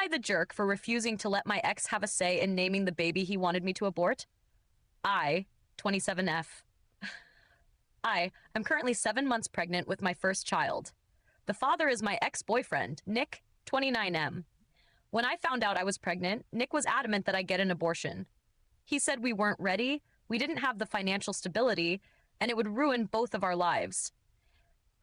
I the jerk for refusing to let my ex have a say in naming the baby he wanted me to abort? I, 27F. I'm currently 7 months pregnant with my first child. The father is my ex-boyfriend, Nick, 29M. When I found out I was pregnant, Nick was adamant that I get an abortion. He said we weren't ready, we didn't have the financial stability, and it would ruin both of our lives.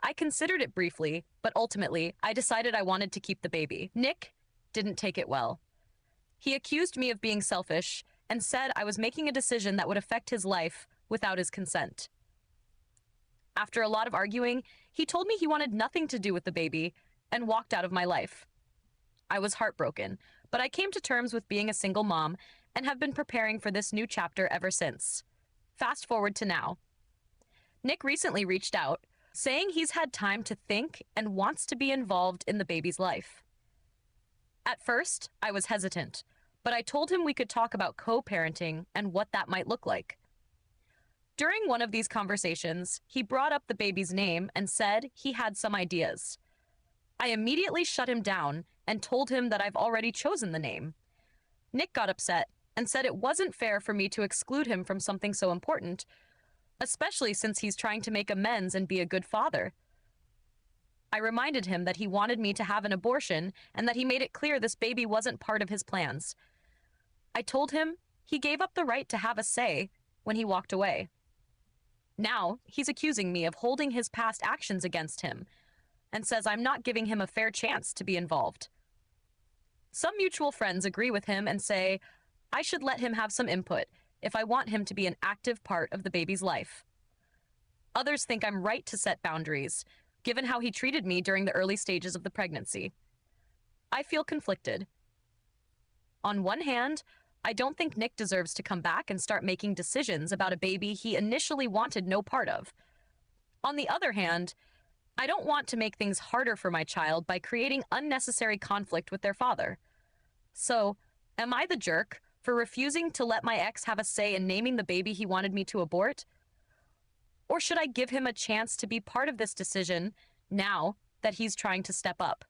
I considered it briefly, but ultimately, I decided I wanted to keep the baby. Nick didn't take it well. He accused me of being selfish and said I was making a decision that would affect his life without his consent. After a lot of arguing, he told me he wanted nothing to do with the baby and walked out of my life. I was heartbroken, but I came to terms with being a single mom and have been preparing for this new chapter ever since. Fast forward to now. Nick recently reached out, saying he's had time to think and wants to be involved in the baby's life. At first, I was hesitant, but I told him we could talk about co-parenting and what that might look like. During one of these conversations, he brought up the baby's name and said he had some ideas. I immediately shut him down and told him that I've already chosen the name. Nick got upset and said it wasn't fair for me to exclude him from something so important, especially since he's trying to make amends and be a good father. I reminded him that he wanted me to have an abortion and that he made it clear this baby wasn't part of his plans. I told him he gave up the right to have a say when he walked away. Now, he's accusing me of holding his past actions against him and says I'm not giving him a fair chance to be involved. Some mutual friends agree with him and say I should let him have some input if I want him to be an active part of the baby's life. Others think I'm right to set boundaries, given how he treated me during the early stages of the pregnancy. I feel conflicted. On one hand, I don't think Nick deserves to come back and start making decisions about a baby he initially wanted no part of. On the other hand, I don't want to make things harder for my child by creating unnecessary conflict with their father. So, am I the jerk for refusing to let my ex have a say in naming the baby he wanted me to abort? Or should I give him a chance to be part of this decision now that he's trying to step up?